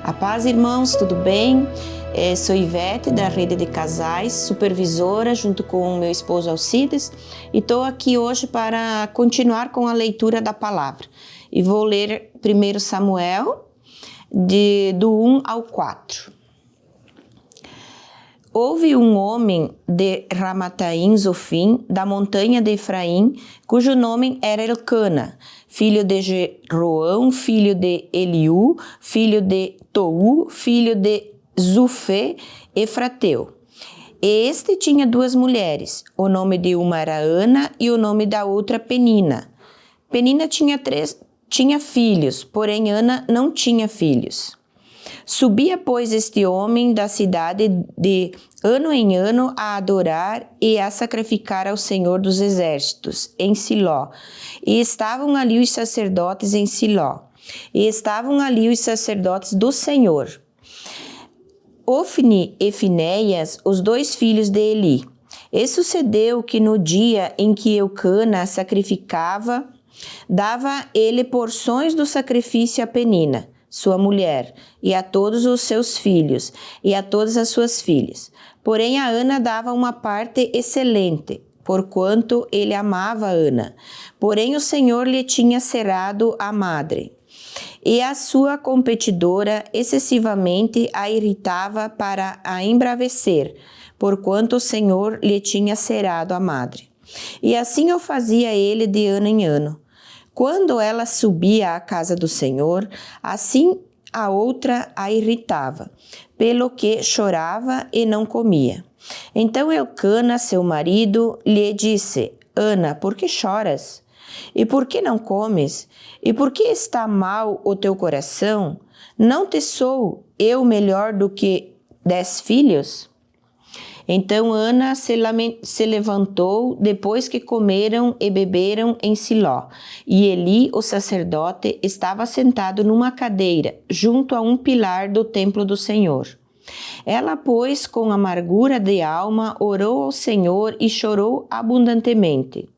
A paz, irmãos, tudo bem? Sou Ivete, da Rede de Casais, supervisora junto com o meu esposo Alcides, e estou aqui hoje para continuar com a leitura da palavra. E vou ler 1 Samuel, do 1 ao 4. Houve um homem de Ramataim Zofim, da montanha de Efraim, cujo nome era Elcana, filho de Jeroão, filho de Eliú, filho de Tou, filho de Zufé, Efrateu. E este tinha duas mulheres, o nome de uma era Ana e o nome da outra Penina. Penina tinha filhos, porém Ana não tinha filhos. Subia, pois, este homem da cidade de ano em ano a adorar e a sacrificar ao Senhor dos Exércitos, em Siló. E estavam ali os sacerdotes em Siló. E estavam ali os sacerdotes do Senhor, Ofni e Finéias, os dois filhos de Eli. E sucedeu que no dia em que Elcana sacrificava, dava ele porções do sacrifício a Penina, sua mulher, e a todos os seus filhos, e a todas as suas filhas. Porém, a Ana dava uma parte excelente, porquanto ele amava Ana. Porém, o Senhor lhe tinha cerrado a madre. E a sua competidora excessivamente a irritava para a embravecer, porquanto o Senhor lhe tinha cerrado a madre. E assim o fazia ele de ano em ano. Quando ela subia à casa do Senhor, assim a outra a irritava, pelo que chorava e não comia. Então Elcana, seu marido, lhe disse: Ana, por que choras? E por que não comes? E por que está mal o teu coração? Não te sou eu melhor do que 10 filhos? Então Ana se levantou depois que comeram e beberam em Siló, e Eli, o sacerdote, estava sentado numa cadeira, junto a um pilar do templo do Senhor. Ela, pois, com amargura de alma, orou ao Senhor e chorou abundantemente.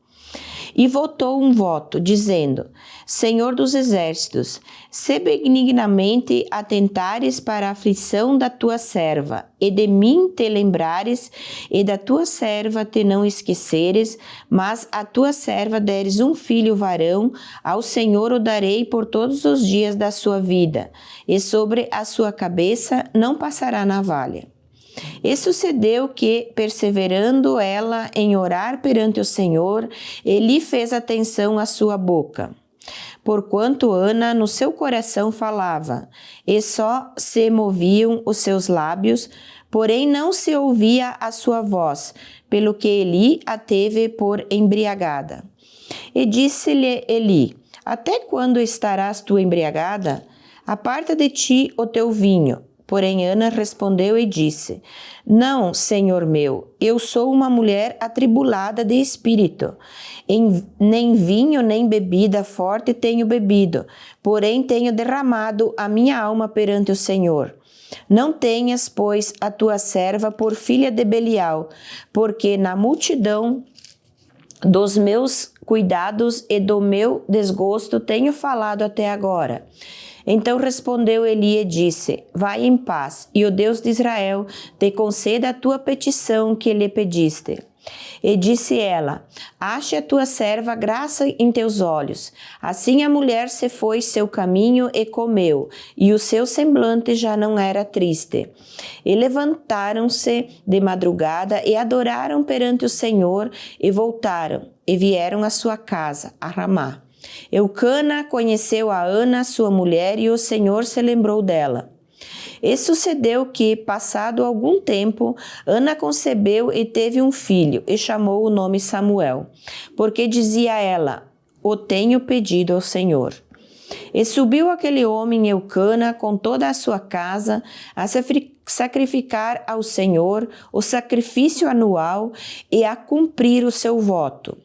E votou um voto, dizendo: Senhor dos Exércitos, se benignamente atentares para a aflição da tua serva, e de mim te lembrares, e da tua serva te não esqueceres, mas a tua serva deres um filho varão, ao Senhor o darei por todos os dias da sua vida, e sobre a sua cabeça não passará navalha. E sucedeu que, perseverando ela em orar perante o Senhor, Eli fez atenção à sua boca. Porquanto Ana no seu coração falava, e só se moviam os seus lábios, porém não se ouvia a sua voz, pelo que Eli a teve por embriagada. E disse-lhe Eli: Até quando estarás tu embriagada? Aparta de ti o teu vinho. Porém Ana respondeu e disse: Não, Senhor meu, eu sou uma mulher atribulada de espírito. Nem vinho nem bebida forte tenho bebido, porém tenho derramado a minha alma perante o Senhor. Não tenhas, pois, a tua serva por filha de Belial, porque na multidão dos meus cuidados e do meu desgosto tenho falado até agora. Então respondeu Eli e disse: Vai em paz, e o Deus de Israel te conceda a tua petição que lhe pediste. E disse ela: Ache a tua serva graça em teus olhos. Assim a mulher se foi seu caminho e comeu, e o seu semblante já não era triste. E levantaram-se de madrugada e adoraram perante o Senhor, e voltaram, e vieram à sua casa, a Ramá. Elcana conheceu a Ana, sua mulher, e o Senhor se lembrou dela. E sucedeu que, passado algum tempo, Ana concebeu e teve um filho, e chamou o nome Samuel, porque dizia ela: O tenho pedido ao Senhor. E subiu aquele homem Elcana com toda a sua casa a sacrificar ao Senhor o sacrifício anual e a cumprir o seu voto.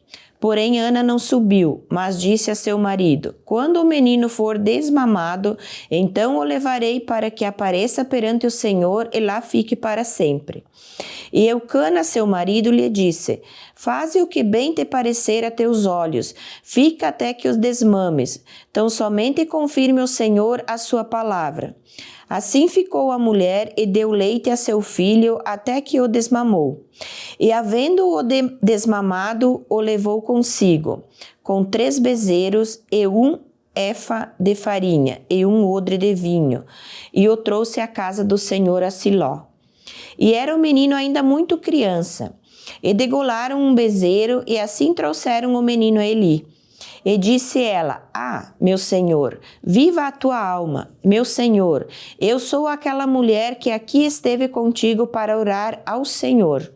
Porém, Ana não subiu, mas disse a seu marido: quando o menino for desmamado, então o levarei para que apareça perante o Senhor e lá fique para sempre. E Eucana, seu marido, lhe disse: faze o que bem te parecer a teus olhos, fica até que os desmames, tão somente confirme o Senhor a sua palavra. Assim ficou a mulher e deu leite a seu filho até que o desmamou. E havendo-o desmamado, o levou consigo, com 3 bezerros e 1 efa de farinha e 1 odre de vinho, e o trouxe à casa do Senhor a Siló. E era o menino ainda muito criança. E degolaram um bezerro, e assim trouxeram o menino a Eli. E disse ela: ah, meu senhor, viva a tua alma, meu senhor, eu sou aquela mulher que aqui esteve contigo para orar ao Senhor.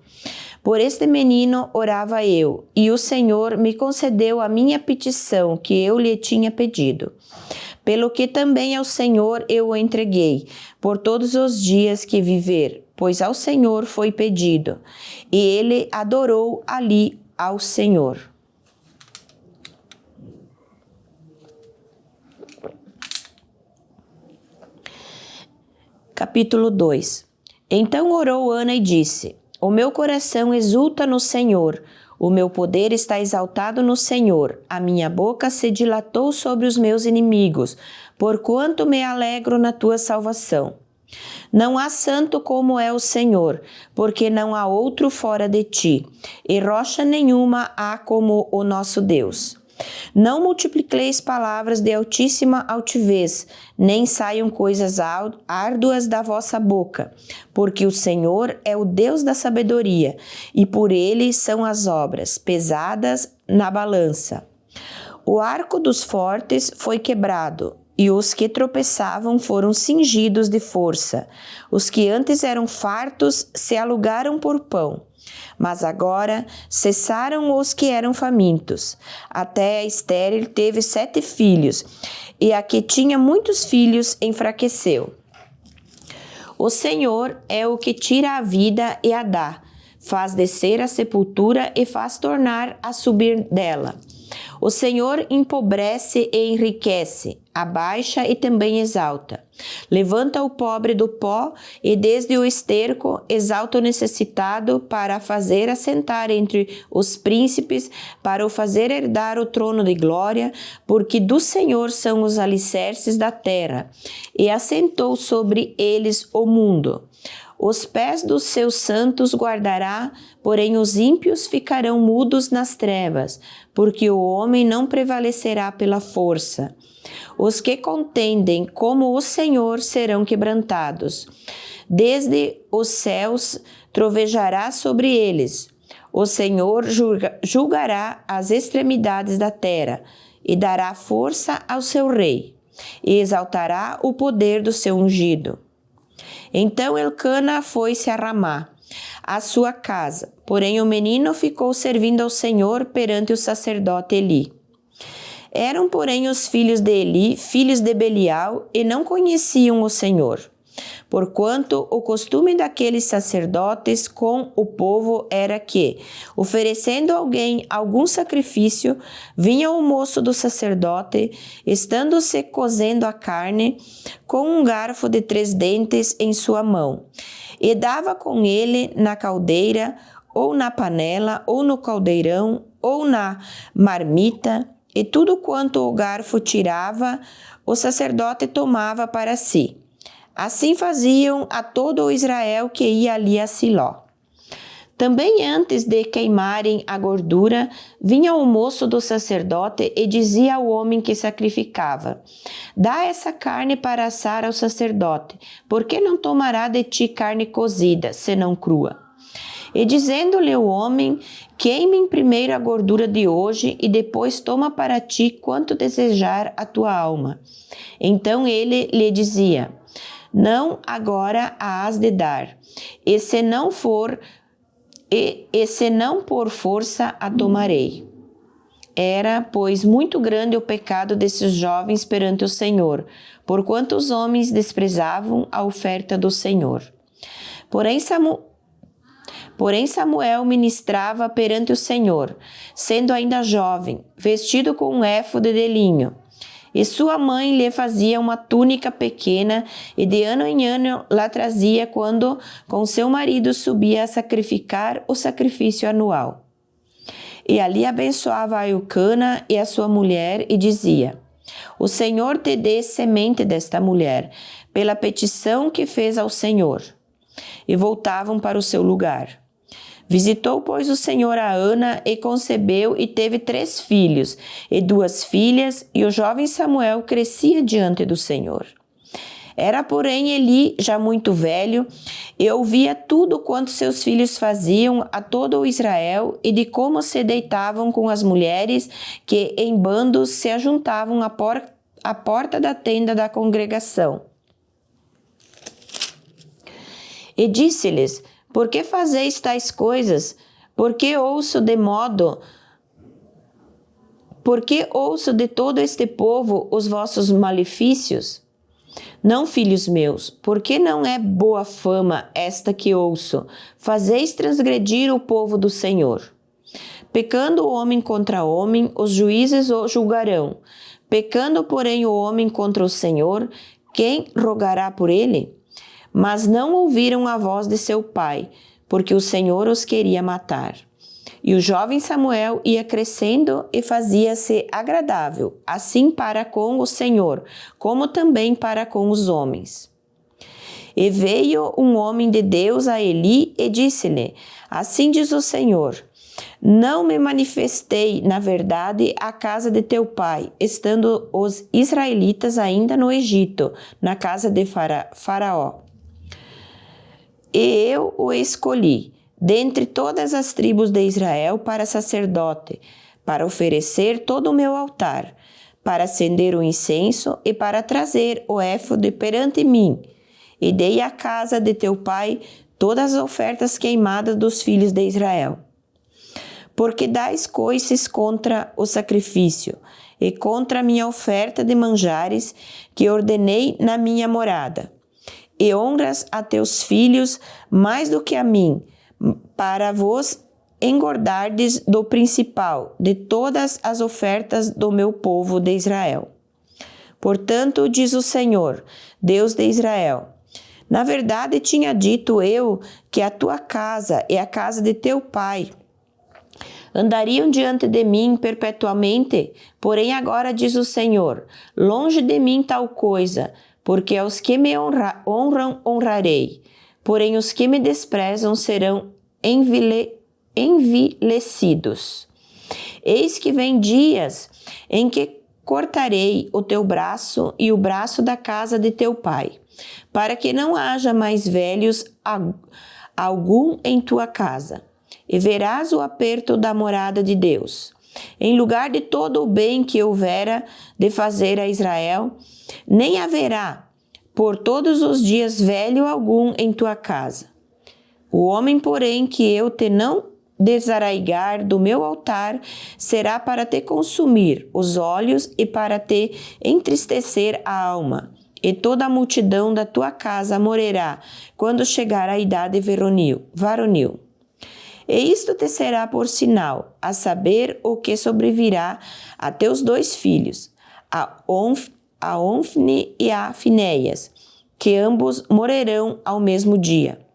Por este menino orava eu, e o Senhor me concedeu a minha petição que eu lhe tinha pedido. Pelo que também ao Senhor eu o entreguei, por todos os dias que viver, pois ao Senhor foi pedido. E ele adorou ali ao Senhor. Capítulo 2. Então orou Ana e disse: o meu coração exulta no Senhor, o meu poder está exaltado no Senhor, a minha boca se dilatou sobre os meus inimigos, porquanto me alegro na tua salvação. Não há santo como é o Senhor, porque não há outro fora de ti, e rocha nenhuma há como o nosso Deus. Não multipliqueis palavras de altíssima altivez, nem saiam coisas árduas da vossa boca, porque o Senhor é o Deus da sabedoria, e por ele são as obras pesadas na balança. O arco dos fortes foi quebrado, e os que tropeçavam foram cingidos de força. Os que antes eram fartos se alugaram por pão. Mas agora cessaram os que eram famintos. Até a estéril teve 7 filhos, e a que tinha muitos filhos enfraqueceu. O Senhor é o que tira a vida e a dá, faz descer a sepultura e faz tornar a subir dela. O Senhor empobrece e enriquece, abaixa e também exalta. Levanta o pobre do pó e desde o esterco exalta o necessitado para fazer assentar entre os príncipes, para o fazer herdar o trono de glória, porque do Senhor são os alicerces da terra, e assentou sobre eles o mundo. Os pés dos seus santos guardará, porém os ímpios ficarão mudos nas trevas, porque o homem não prevalecerá pela força. Os que contendem como o Senhor serão quebrantados. Desde os céus trovejará sobre eles. O Senhor julgará as extremidades da terra e dará força ao seu rei, e exaltará o poder do seu ungido. Então Elcana foi-se a Ramá, à sua casa, porém o menino ficou servindo ao Senhor perante o sacerdote Eli. Eram, porém, os filhos de Eli, filhos de Belial, e não conheciam o Senhor. Porquanto o costume daqueles sacerdotes com o povo era que, oferecendo alguém algum sacrifício, vinha o moço do sacerdote, estando-se cozendo a carne, com um garfo de 3 dentes em sua mão, e dava com ele na caldeira, ou na panela, ou no caldeirão, ou na marmita, e tudo quanto o garfo tirava, o sacerdote tomava para si. Assim faziam a todo o Israel que ia ali a Siló. Também antes de queimarem a gordura, vinha o moço do sacerdote e dizia ao homem que sacrificava: dá essa carne para assar ao sacerdote, porque não tomará de ti carne cozida, senão crua. E dizendo-lhe o homem: queime primeiro a gordura de hoje e depois toma para ti quanto desejar a tua alma. Então ele lhe dizia: não agora a has de dar, e se não por força a tomarei. Era, pois, muito grande o pecado desses jovens perante o Senhor, porquanto os homens desprezavam a oferta do Senhor. Porém Samuel ministrava perante o Senhor, sendo ainda jovem, vestido com um éfode de linho. E sua mãe lhe fazia uma túnica pequena e de ano em ano lá trazia quando com seu marido subia a sacrificar o sacrifício anual. E ali abençoava a Eucana e a sua mulher e dizia: O Senhor te dê semente desta mulher, pela petição que fez ao Senhor. E voltavam para o seu lugar. Visitou, pois, o Senhor a Ana e concebeu e teve 3 filhos e 2 filhas, e o jovem Samuel crescia diante do Senhor. Era, porém, Eli já muito velho e ouvia tudo quanto seus filhos faziam a todo o Israel e de como se deitavam com as mulheres que em bandos se ajuntavam à porta da tenda da congregação. E disse-lhes: Por que fazeis tais coisas? Por que ouço de todo este povo os vossos malefícios? Não, filhos meus, porque não é boa fama esta que ouço? Fazeis transgredir o povo do Senhor. Pecando o homem contra homem, os juízes o julgarão. Pecando, porém, o homem contra o Senhor, quem rogará por ele? Mas não ouviram a voz de seu pai, porque o Senhor os queria matar. E o jovem Samuel ia crescendo e fazia-se agradável, assim para com o Senhor, como também para com os homens. E veio um homem de Deus a Eli e disse-lhe: Assim diz o Senhor: Não me manifestei, na verdade, à casa de teu pai, estando os israelitas ainda no Egito, na casa de Faraó. E eu o escolhi, dentre todas as tribos de Israel, para sacerdote, para oferecer todo o meu altar, para acender o incenso e para trazer o éfode perante mim. E dei à casa de teu pai todas as ofertas queimadas dos filhos de Israel. Porque dais coices contra o sacrifício e contra a minha oferta de manjares que ordenei na minha morada. E honras a teus filhos mais do que a mim, para vos engordardes do principal de todas as ofertas do meu povo de Israel. Portanto, diz o Senhor, Deus de Israel: Na verdade tinha dito eu que a tua casa e a casa de teu pai andariam diante de mim perpetuamente, porém agora diz o Senhor: longe de mim tal coisa, porque aos que me honram, honrarei, porém os que me desprezam serão envilecidos. Eis que vem dias em que cortarei o teu braço e o braço da casa de teu pai, para que não haja mais velhos algum em tua casa, e verás o aperto da morada de Deus. Em lugar de todo o bem que houvera de fazer a Israel, nem haverá por todos os dias velho algum em tua casa. O homem, porém, que eu te não desarraigar do meu altar, será para te consumir os olhos e para te entristecer a alma. E toda a multidão da tua casa morrerá quando chegar a idade varonil. E isto te será por sinal, a saber o que sobrevirá a teus 2 filhos, a Ofni e a Finéias, que ambos morrerão ao mesmo dia.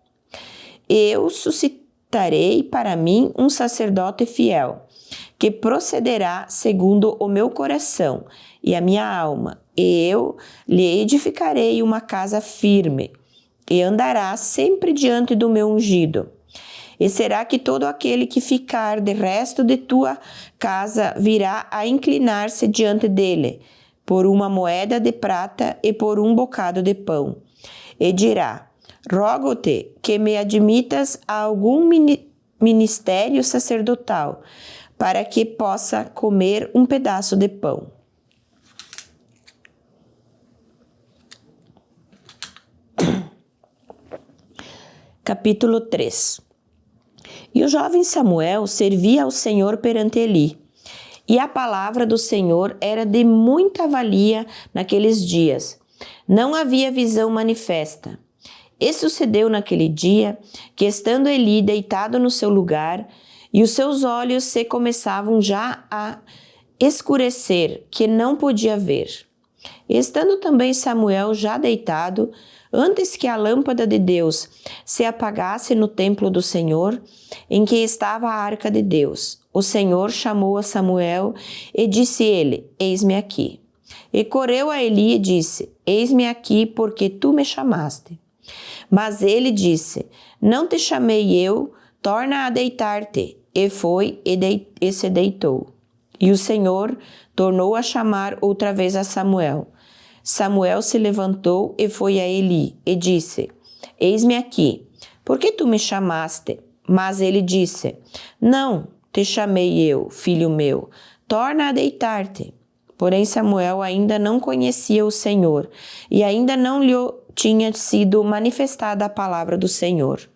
Eu suscitarei para mim um sacerdote fiel, que procederá segundo o meu coração e a minha alma, e eu lhe edificarei uma casa firme, e andará sempre diante do meu ungido. E será que todo aquele que ficar de resto de tua casa virá a inclinar-se diante dele, por uma moeda de prata e por um bocado de pão, e dirá: rogo-te que me admitas a algum ministério sacerdotal, para que possa comer um pedaço de pão. Capítulo 3. E o jovem Samuel servia ao Senhor perante Eli, e a palavra do Senhor era de muita valia naqueles dias. Não havia visão manifesta. E sucedeu naquele dia que, estando Eli deitado no seu lugar, e os seus olhos se começavam já a escurecer, que não podia ver. E estando também Samuel já deitado, antes que a lâmpada de Deus se apagasse no templo do Senhor, em que estava a arca de Deus, o Senhor chamou a Samuel e disse ele: Eis-me aqui. E correu a Eli e disse: Eis-me aqui, porque tu me chamaste. Mas ele disse: Não te chamei eu, torna a deitar-te. E foi e se deitou. E o Senhor tornou a chamar outra vez a Samuel. Samuel se levantou e foi a Eli e disse: Eis-me aqui, por que tu me chamaste? Mas ele disse: Não te chamei eu, filho meu, torna a deitar-te. Porém Samuel ainda não conhecia o Senhor e ainda não lhe tinha sido manifestada a palavra do Senhor.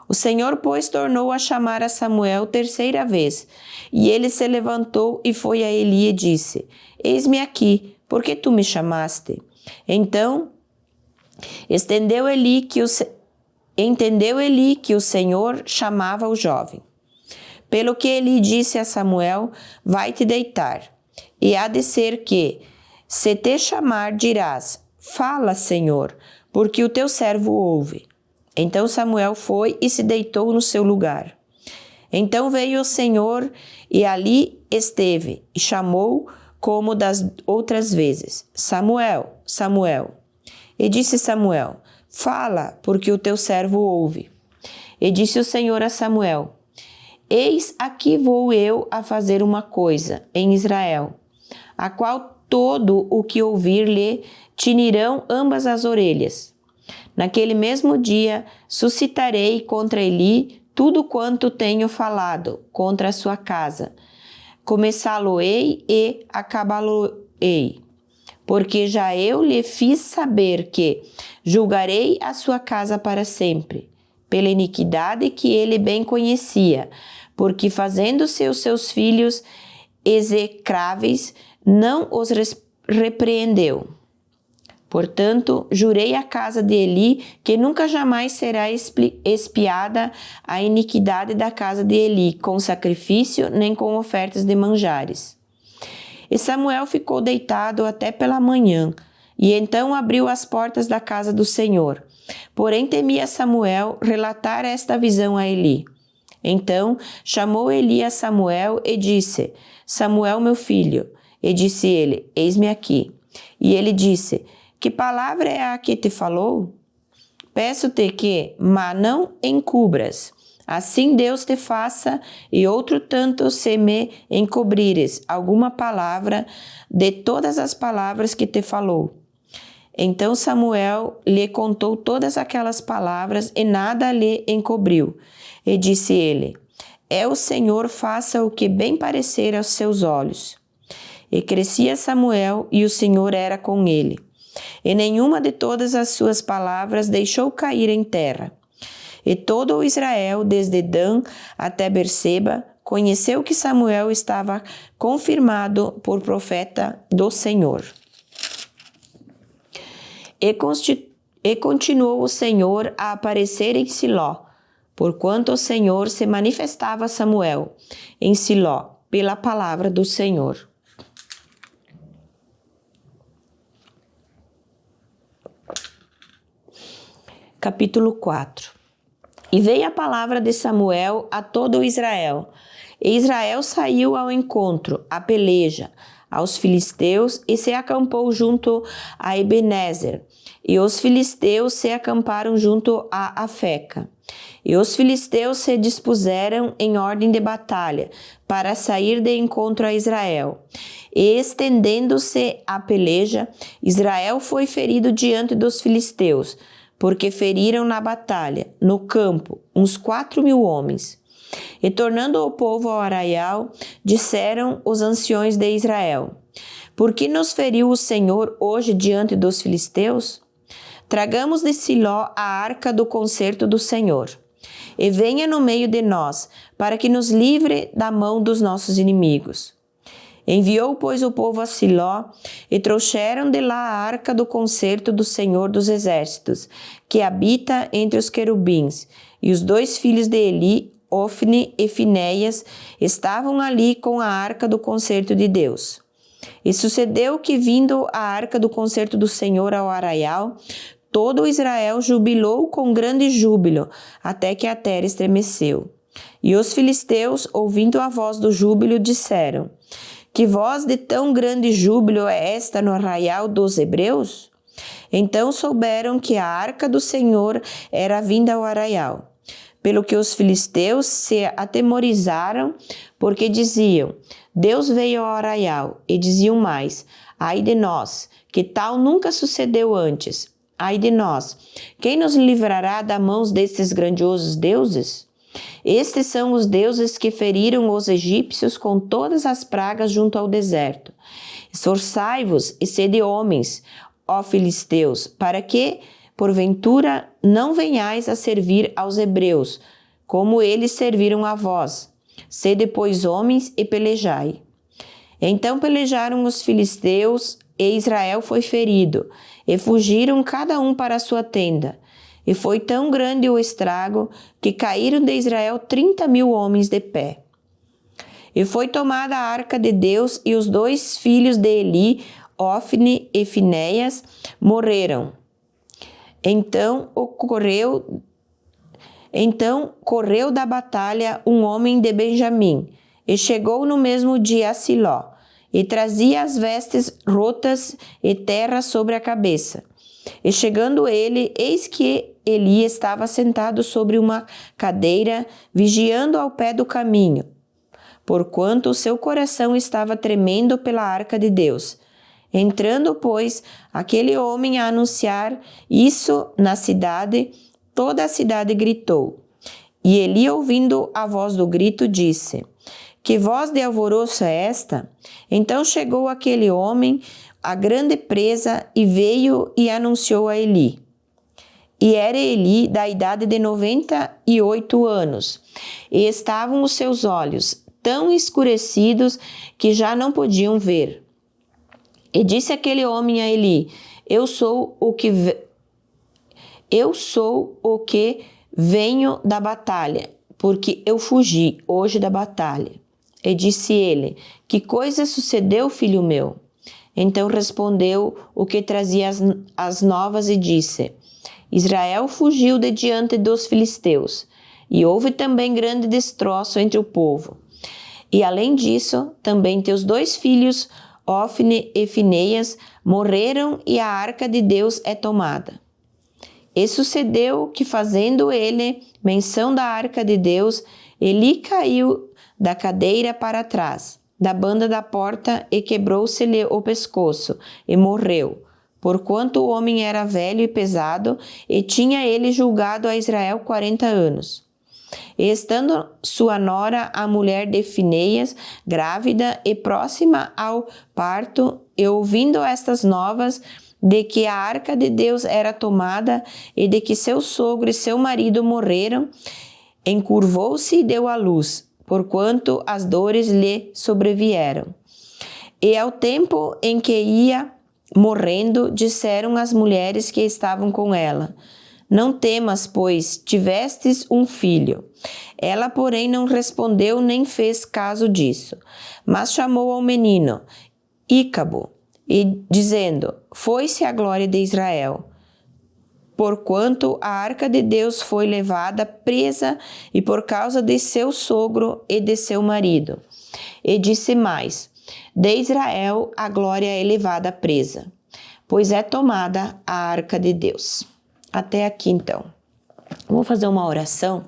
O Senhor, pois, tornou a chamar a Samuel terceira vez, e ele se levantou e foi a Eli e disse: Eis-me aqui, por que tu me chamaste? Então, entendeu Eli que o Senhor chamava o jovem. Pelo que Eli disse a Samuel: Vai-te deitar, e há de ser que, se te chamar, dirás: Fala, Senhor, porque o teu servo ouve. Então Samuel foi e se deitou no seu lugar. Então veio o Senhor e ali esteve, e chamou como das outras vezes: Samuel, Samuel. E disse Samuel: Fala, porque o teu servo ouve. E disse o Senhor a Samuel: Eis aqui vou eu a fazer uma coisa em Israel, a qual todo o que ouvir lhe tinirão ambas as orelhas. Naquele mesmo dia suscitarei contra Eli tudo quanto tenho falado contra a sua casa. Começá-lo-ei e acabá-lo-ei. Porque já eu lhe fiz saber que julgarei a sua casa para sempre, pela iniquidade que ele bem conhecia, porque fazendo-se os seus filhos execráveis, não os repreendeu. Portanto, jurei à casa de Eli que nunca jamais será expiada a iniquidade da casa de Eli, com sacrifício nem com ofertas de manjares. E Samuel ficou deitado até pela manhã, e então abriu as portas da casa do Senhor. Porém temia Samuel relatar esta visão a Eli. Então chamou Eli a Samuel e disse: Samuel, meu filho. E disse ele: Eis-me aqui. E ele disse: Que palavra é a que te falou? Peço-te que, mas não encubras. Assim Deus te faça, e outro tanto se me encobrires alguma palavra de todas as palavras que te falou. Então Samuel lhe contou todas aquelas palavras e nada lhe encobriu. E disse ele: É o Senhor, faça o que bem parecer aos seus olhos. E crescia Samuel, e o Senhor era com ele. E nenhuma de todas as suas palavras deixou cair em terra. E todo o Israel, desde Dan até Berseba, conheceu que Samuel estava confirmado por profeta do Senhor. E continuou o Senhor a aparecer em Siló, porquanto o Senhor se manifestava a Samuel em Siló, pela palavra do Senhor. Capítulo 4. E veio a palavra de Samuel a todo o Israel. E Israel saiu ao encontro, à peleja, aos filisteus, e se acampou junto a Ebenezer. E os filisteus se acamparam junto a Afeca. E os filisteus se dispuseram em ordem de batalha, para sair de encontro a Israel. E estendendo-se a peleja, Israel foi ferido diante dos filisteus, porque feriram na batalha, no campo, uns 4.000 homens. E tornando o povo ao arraial, disseram os anciões de Israel: Por que nos feriu o Senhor hoje diante dos filisteus? Tragamos de Siló a arca do concerto do Senhor, e venha no meio de nós, para que nos livre da mão dos nossos inimigos. Enviou, pois, o povo a Siló, e trouxeram de lá a arca do concerto do Senhor dos Exércitos, que habita entre os querubins. E os 2 filhos de Eli, Ofni e Finéias, estavam ali com a arca do concerto de Deus. E sucedeu que, vindo a arca do concerto do Senhor ao arraial, todo Israel jubilou com grande júbilo, até que a terra estremeceu. E os filisteus, ouvindo a voz do júbilo, disseram: que voz de tão grande júbilo é esta no arraial dos hebreus? Então souberam que a arca do Senhor era vinda ao arraial. Pelo que os filisteus se atemorizaram, porque diziam: Deus veio ao arraial, e diziam mais: ai de nós, que tal nunca sucedeu antes. Ai de nós, quem nos livrará das mãos destes grandiosos deuses? Estes são os deuses que feriram os egípcios com todas as pragas junto ao deserto. Esforçai-vos e sede homens, ó filisteus, para que, porventura, não venhais a servir aos hebreus, como eles serviram a vós. Sede, pois, homens e pelejai. Então pelejaram os filisteus, e Israel foi ferido, e fugiram cada um para a sua tenda. E foi tão grande o estrago que caíram de Israel 30.000 homens de pé. E foi tomada a arca de Deus, e os 2 filhos de Eli, Ofni e Finéias, morreram. Então correu da batalha um homem de Benjamim, e chegou no mesmo dia a Siló, e trazia as vestes rotas e terra sobre a cabeça. E chegando ele, eis que Eli estava sentado sobre uma cadeira, vigiando ao pé do caminho, porquanto o seu coração estava tremendo pela arca de Deus. Entrando, pois, aquele homem a anunciar isso na cidade, toda a cidade gritou. E Eli, ouvindo a voz do grito, disse: que voz de alvoroço é esta? Então chegou aquele homem, a grande presa, e veio e anunciou a Eli. E era Eli da idade de 98 anos, e estavam os seus olhos tão escurecidos que já não podiam ver. E disse aquele homem a Eli: Eu sou o que venho da batalha, porque eu fugi hoje da batalha. E disse ele: que coisa sucedeu, filho meu? Então respondeu o que trazia as novas e disse: Israel fugiu de diante dos filisteus, e houve também grande destroço entre o povo. E além disso, também teus 2 filhos, Ofni e Finéias, morreram, e a arca de Deus é tomada. E sucedeu que, fazendo ele menção da arca de Deus, Eli caiu da cadeira para trás, da banda da porta, e quebrou-se-lhe o pescoço, e morreu, porquanto o homem era velho e pesado, e tinha ele julgado a Israel 40 anos. E estando sua nora, a mulher de Finéias, grávida e próxima ao parto, e ouvindo estas novas, de que a arca de Deus era tomada, e de que seu sogro e seu marido morreram, encurvou-se e deu à luz, porquanto as dores lhe sobrevieram. E ao tempo em que ia morrendo, disseram as mulheres que estavam com ela: Não temas, pois tivestes um filho. Ela, porém, não respondeu nem fez caso disso, mas chamou ao menino Ícabo, e dizendo: Foi-se a glória de Israel, porquanto a arca de Deus foi levada presa, e por causa de seu sogro e de seu marido. E disse mais: De Israel a glória é levada presa, pois é tomada a arca de Deus. Até aqui, então. Vamos fazer uma oração.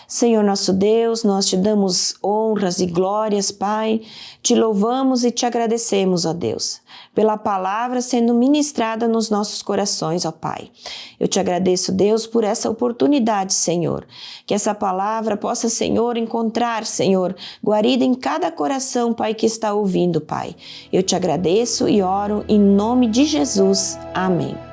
Senhor nosso Deus, nós te damos honras e glórias, Pai. Te louvamos e te agradecemos, ó Deus, pela palavra sendo ministrada nos nossos corações, ó Pai. Eu te agradeço, Deus, por essa oportunidade, Senhor. Que essa palavra possa, Senhor, encontrar, Senhor, guarida em cada coração, Pai, que está ouvindo, Pai. Eu te agradeço e oro em nome de Jesus. Amém.